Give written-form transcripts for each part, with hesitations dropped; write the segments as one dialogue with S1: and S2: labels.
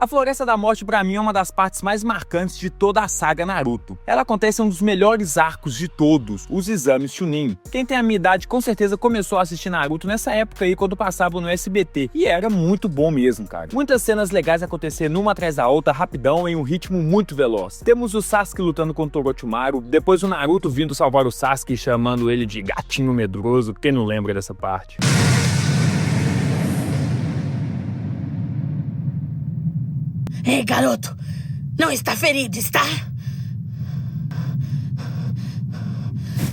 S1: A Floresta da Morte pra mim é uma das partes mais marcantes de toda a saga Naruto. Ela acontece em um dos melhores arcos de todos, os exames Chunin. Quem tem a minha idade com certeza começou a assistir Naruto nessa época aí quando passava no SBT, e era muito bom mesmo, cara. Muitas cenas legais acontecendo uma atrás da outra rapidão em um ritmo muito veloz. Temos o Sasuke lutando contra o Orochimaru, depois o Naruto vindo salvar o Sasuke chamando ele de gatinho medroso, quem não lembra dessa parte?
S2: Ei, garoto! Não está ferido, está?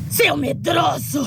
S2: Seu medroso!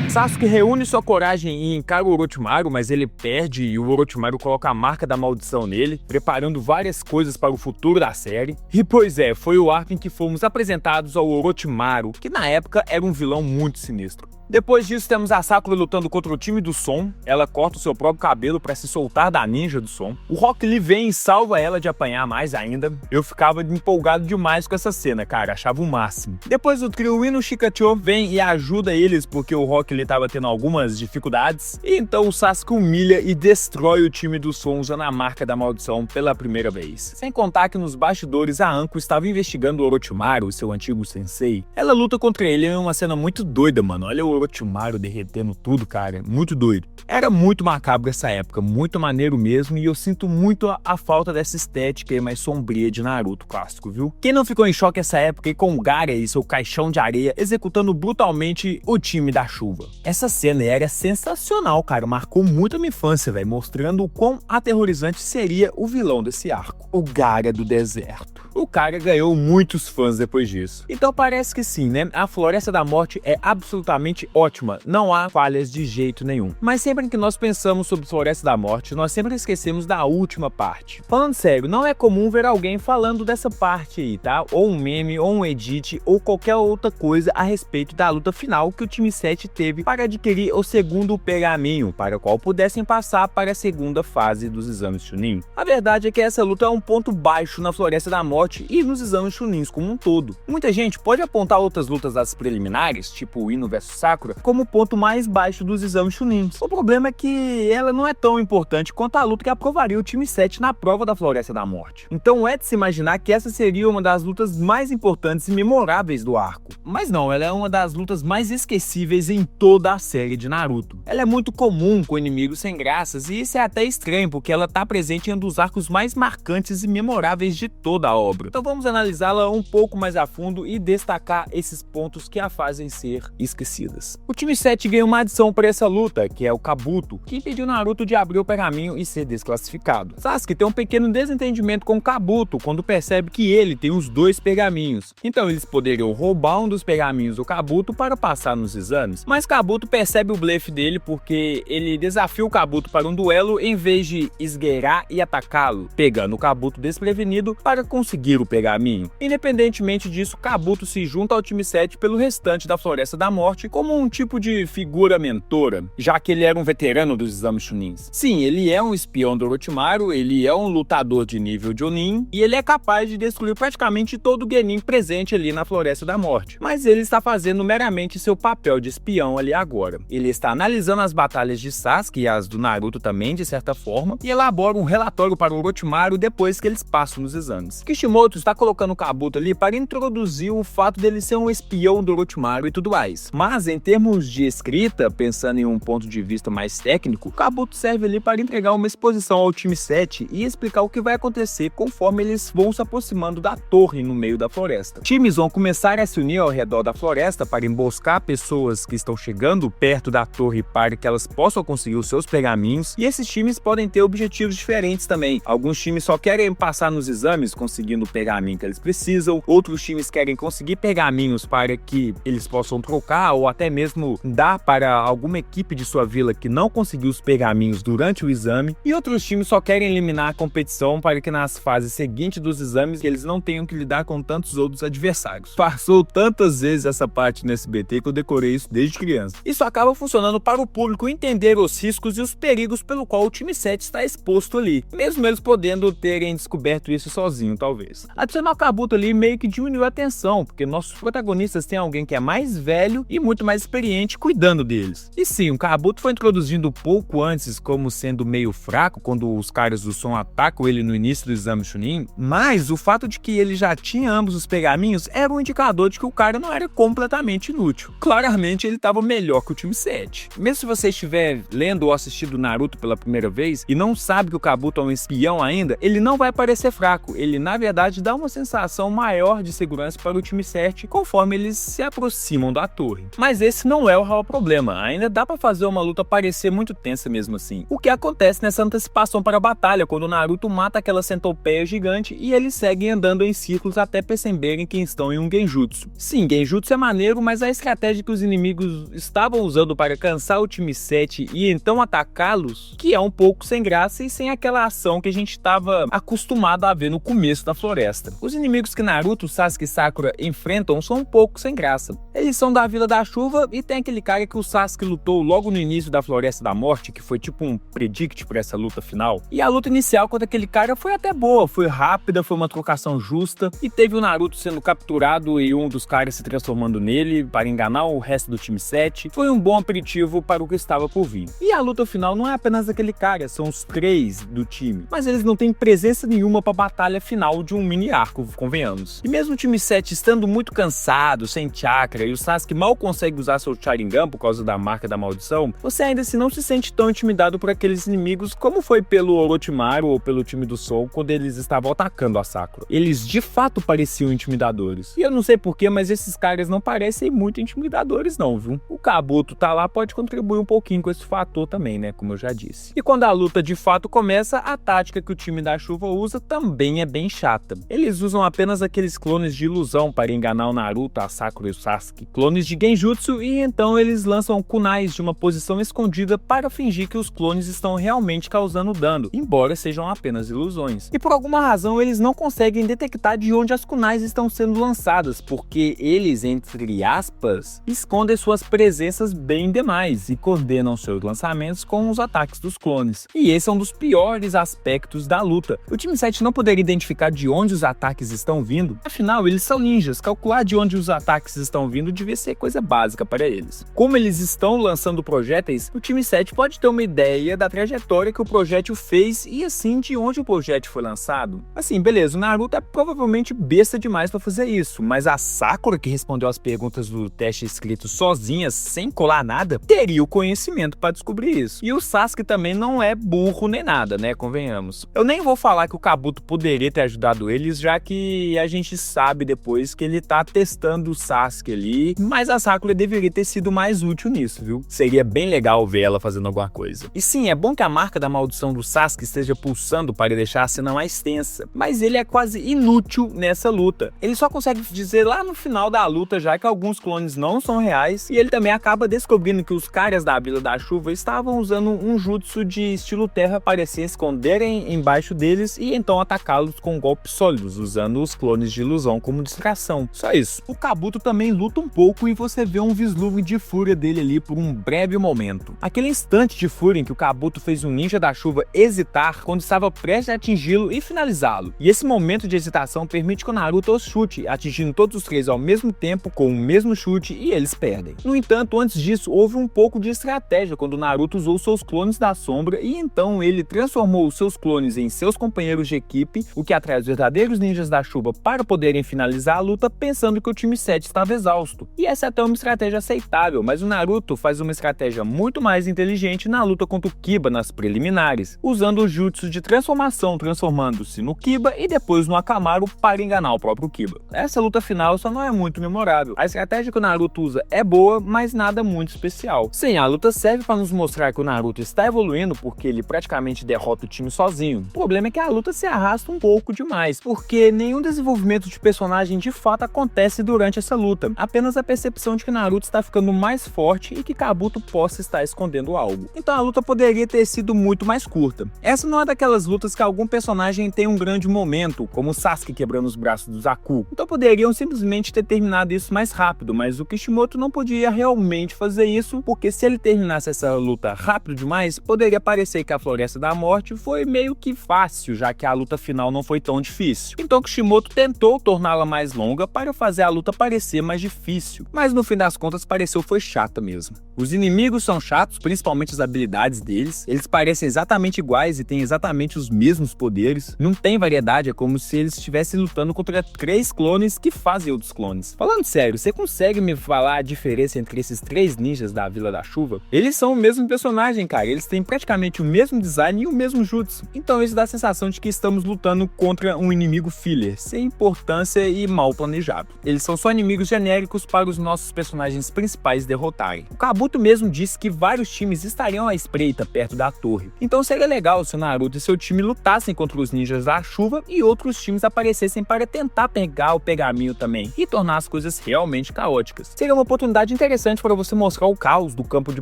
S1: Sasuke reúne sua coragem e encara o Orochimaru, mas ele perde e o Orochimaru coloca a marca da maldição nele, preparando várias coisas para o futuro da série. E pois é, foi o arco em que fomos apresentados ao Orochimaru, que na época era um vilão muito sinistro. Depois disso temos a Sakura lutando contra o time do Son, ela corta o seu próprio cabelo para se soltar da ninja do Son. O Rock Lee vem e salva ela de apanhar mais ainda. Eu ficava empolgado demais com essa cena, cara, achava o máximo. Depois o trio Ino Shikacho vem e ajuda eles porque o Rock Lee tava tendo algumas dificuldades. E então o Sasuke humilha e destrói o time do Son usando a marca da maldição pela primeira vez. Sem contar que nos bastidores a Anko estava investigando o Orochimaru, seu antigo sensei. Ela luta contra ele em uma cena muito doida, mano. Olha o Orochimaru derretendo tudo, cara, muito doido. Era muito macabro essa época, muito maneiro mesmo, e eu sinto muito a falta dessa estética aí mais sombria de Naruto clássico, viu? Quem não ficou em choque essa época aí com o Gaara e seu caixão de areia executando brutalmente o time da chuva? Essa cena era sensacional, cara, marcou muito a minha infância, velho, mostrando o quão aterrorizante seria o vilão desse arco, o Gaara do deserto. O cara ganhou muitos fãs depois disso. Então parece que sim, né? A Floresta da Morte é absolutamente ótima, não há falhas de jeito nenhum. Mas sempre que nós pensamos sobre Floresta da Morte, nós sempre esquecemos da última parte. Falando sério, não é comum ver alguém falando dessa parte aí, tá? Ou um meme, ou um edit, ou qualquer outra coisa a respeito da luta final que o time 7 teve para adquirir o segundo pergaminho, para o qual pudessem passar para a segunda fase dos exames Chunin. A verdade é que essa luta é um ponto baixo na Floresta da Morte e nos exames Chunins como um todo. Muita gente pode apontar outras lutas das preliminares, tipo Ino vs Sakura, como o ponto mais baixo dos exames Chunins. O problema é que ela não é tão importante quanto a luta que aprovaria o time 7 na prova da Floresta da Morte. Então é de se imaginar que essa seria uma das lutas mais importantes e memoráveis do arco. Mas não, ela é uma das lutas mais esquecíveis em toda a série de Naruto. Ela é muito comum com inimigos sem graças, e isso é até estranho, porque ela está presente em um dos arcos mais marcantes e memoráveis de toda a obra. Então vamos analisá-la um pouco mais a fundo e destacar esses pontos que a fazem ser esquecidas. O time 7 ganhou uma adição para essa luta, que é o Kabuto, que impediu Naruto de abrir o pergaminho e ser desclassificado. Sasuke tem um pequeno desentendimento com o Kabuto quando percebe que ele tem os dois pergaminhos. Então eles poderiam roubar um dos pergaminhos do Kabuto para passar nos exames, mas Kabuto percebe o blefe dele porque ele desafia o Kabuto para um duelo em vez de esgueirar e atacá-lo, pegando o Kabuto desprevenido para conseguir o pergaminho. Independentemente disso, Kabuto se junta ao time 7 pelo restante da Floresta da Morte como um tipo de figura mentora, já que ele era um veterano dos exames Chunins. Sim, ele é um espião do Orochimaru, ele é um lutador de nível Jonin, e ele é capaz de destruir praticamente todo o Genin presente ali na Floresta da Morte. Mas ele está fazendo meramente seu papel de espião ali agora. Ele está analisando as batalhas de Sasuke e as do Naruto também, de certa forma, e elabora um relatório para o Orochimaru depois que eles passam nos exames. Kishimoto está colocando o Kabuto ali para introduzir o fato dele ser um espião do Orochimaru e tudo mais. Mas em termos de escrita, pensando em um ponto de vista mais técnico, o Kabuto serve ali para entregar uma exposição ao time 7 e explicar o que vai acontecer conforme eles vão se aproximando da torre no meio da floresta. Times vão começar a se unir ao redor da floresta para emboscar pessoas que estão chegando perto da torre para que elas possam conseguir os seus pergaminhos, e esses times podem ter objetivos diferentes também. Alguns times só querem passar nos exames conseguindo o pergaminho que eles precisam, outros times querem conseguir pergaminhos para que eles possam trocar ou até mesmo dar para alguma equipe de sua vila que não conseguiu os pergaminhos durante o exame, e outros times só querem eliminar a competição para que nas fases seguintes dos exames eles não tenham que lidar com tantos outros adversários. Passou tantas vezes essa parte no SBT que eu decorei isso desde criança. Isso acaba funcionando para o público entender os riscos e os perigos pelo qual o time 7 está exposto ali, mesmo eles podendo terem descoberto isso sozinho, talvez. talvez. Adicionar o Kabuto ali meio que diminuiu a tensão, porque nossos protagonistas têm alguém que é mais velho e muito mais experiente cuidando deles. E sim, o Kabuto foi introduzido pouco antes como sendo meio fraco quando os caras do som atacam ele no início do exame Chunin, mas o fato de que ele já tinha ambos os pergaminhos era um indicador de que o cara não era completamente inútil. Claramente ele estava melhor que o time 7. Mesmo se você estiver lendo ou assistindo Naruto pela primeira vez e não sabe que o Kabuto é um espião ainda, ele não vai parecer fraco, ele na verdade dá uma sensação maior de segurança para o time 7 conforme eles se aproximam da torre. Mas esse não é o real problema, ainda dá para fazer uma luta parecer muito tensa mesmo assim. O que acontece nessa antecipação para a batalha, quando o Naruto mata aquela centopeia gigante e eles seguem andando em círculos até perceberem que estão em um genjutsu. Sim, genjutsu é maneiro, mas a estratégia que os inimigos estavam usando para cansar o time 7 e então atacá-los, que é um pouco sem graça e sem aquela ação que a gente estava acostumado a ver no começo da floresta. Os inimigos que Naruto, Sasuke e Sakura enfrentam são um pouco sem graça. Eles são da Vila da Chuva e tem aquele cara que o Sasuke lutou logo no início da Floresta da Morte, que foi tipo um predict para essa luta final. E a luta inicial contra aquele cara foi até boa, foi rápida, foi uma trocação justa e teve o Naruto sendo capturado e um dos caras se transformando nele para enganar o resto do time 7. Foi um bom aperitivo para o que estava por vir. E a luta final não é apenas aquele cara, são os 3 do time, mas eles não têm presença nenhuma para a batalha final de um mini arco, convenhamos. E mesmo o time 7 estando muito cansado, sem chakra, e o Sasuke mal consegue usar seu Sharingan por causa da marca da maldição, você ainda assim não se sente tão intimidado por aqueles inimigos como foi pelo Orochimaru ou pelo time do Sol quando eles estavam atacando a Sakura. Eles de fato pareciam intimidadores. E eu não sei porquê, mas esses caras não parecem muito intimidadores não, viu? O Kabuto tá lá, pode contribuir um pouquinho com esse fator também, né, como eu já disse. E quando a luta de fato começa, a tática que o time da Chuva usa também é bem chata. Eles usam apenas aqueles clones de ilusão para enganar o Naruto, a Sakura e o Sasuke. Clones de genjutsu e então eles lançam kunais de uma posição escondida para fingir que os clones estão realmente causando dano, embora sejam apenas ilusões. E por alguma razão eles não conseguem detectar de onde as kunais estão sendo lançadas, porque eles, entre aspas, escondem suas presenças bem demais e coordenam seus lançamentos com os ataques dos clones. E esse é um dos piores aspectos da luta. O time 7 não poderia identificar de onde os ataques estão vindo, afinal eles são ninjas, calcular de onde os ataques estão vindo devia ser coisa básica para eles. Como eles estão lançando projéteis, o time 7 pode ter uma ideia da trajetória que o projétil fez e assim de onde o projétil foi lançado. Assim, beleza, o Naruto é provavelmente besta demais para fazer isso, mas a Sakura, que respondeu as perguntas do teste escrito sozinha, sem colar nada, teria o conhecimento para descobrir isso. E o Sasuke também não é burro nem nada, né, convenhamos. Eu nem vou falar que o Kabuto poderia ter ajudado eles, já que a gente sabe depois que ele tá testando o Sasuke ali, mas a Sakura deveria ter sido mais útil nisso, viu? Seria bem legal ver ela fazendo alguma coisa. E sim, é bom que a marca da maldição do Sasuke esteja pulsando para deixar a cena mais tensa, mas ele é quase inútil nessa luta. Ele só consegue dizer lá no final da luta já que alguns clones não são reais, e ele também acaba descobrindo que os caras da Vila da Chuva estavam usando um jutsu de estilo terra para se esconderem embaixo deles e então atacá-los com golpes sólidos, usando os clones de ilusão como distração. Só isso. O Kabuto também luta um pouco e você vê um vislumbre de fúria dele ali por um breve momento. Aquele instante de fúria em que o Kabuto fez um ninja da chuva hesitar quando estava prestes a atingi-lo e finalizá-lo. E esse momento de hesitação permite que o Naruto os chute, atingindo todos os 3 ao mesmo tempo com o mesmo chute e eles perdem. No entanto, antes disso, houve um pouco de estratégia quando o Naruto usou seus clones da sombra e então ele transformou os seus clones em seus companheiros de equipe, o que atrai os verdadeiros ninjas da chuva para poderem finalizar a luta pensando que o time 7 estava exausto. E essa é até uma estratégia aceitável, mas o Naruto faz uma estratégia muito mais inteligente na luta contra o Kiba nas preliminares, usando o jutsu de transformação, transformando-se no Kiba e depois no Akamaru para enganar o próprio Kiba. Essa luta final só não é muito memorável. A estratégia que o Naruto usa é boa, mas nada muito especial. Sim, a luta serve para nos mostrar que o Naruto está evoluindo porque ele praticamente derrota o time sozinho. O problema é que a luta se arrasta um pouco demais, porque nenhum desenvolvimento de personagem de fato acontece durante essa luta, apenas a percepção de que Naruto está ficando mais forte e que Kabuto possa estar escondendo algo. Então a luta poderia ter sido muito mais curta. Essa não é daquelas lutas que algum personagem tem um grande momento, como o Sasuke quebrando os braços do Zaku. Então poderiam simplesmente ter terminado isso mais rápido, mas o Kishimoto não podia realmente fazer isso, porque se ele terminasse essa luta rápido demais, poderia parecer que a Floresta da Morte foi meio que fácil, já que a luta final não foi tão difícil difícil. Então Kishimoto tentou torná-la mais longa para fazer a luta parecer mais difícil, mas no fim das contas pareceu foi chata mesmo. Os inimigos são chatos, principalmente as habilidades deles. Eles parecem exatamente iguais e têm exatamente os mesmos poderes. Não tem variedade, é como se eles estivessem lutando contra 3 clones que fazem outros clones. Falando sério, você consegue me falar a diferença entre esses 3 ninjas da Vila da Chuva? Eles são o mesmo personagem, cara. Eles têm praticamente o mesmo design e o mesmo jutsu. Então isso dá a sensação de que estamos lutando contra um inimigo filler, sem importância e mal planejado. Eles são só inimigos genéricos para os nossos personagens principais derrotarem. O Kabuto mesmo disse que vários times estariam à espreita perto da torre. Então seria legal se o Naruto e seu time lutassem contra os ninjas da chuva e outros times aparecessem para tentar pegar o pergaminho também e tornar as coisas realmente caóticas. Seria uma oportunidade interessante para você mostrar o caos do campo de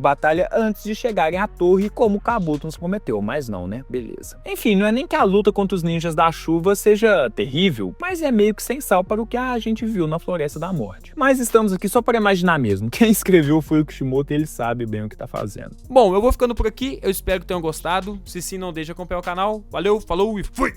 S1: batalha antes de chegarem à torre, como o Kabuto nos prometeu, mas não, né? Beleza. Enfim, não é nem que a luta contra os ninjas da chuva seja terrível, mas é meio que sem sal para o que a gente viu na Floresta da Morte. Mas estamos aqui só para imaginar mesmo. Quem escreveu foi o Kishimoto e ele sabe bem o que tá fazendo.
S3: Bom, eu vou ficando por aqui, eu espero que tenham gostado. Se sim, não deixe de acompanhar o canal. Valeu, falou e fui!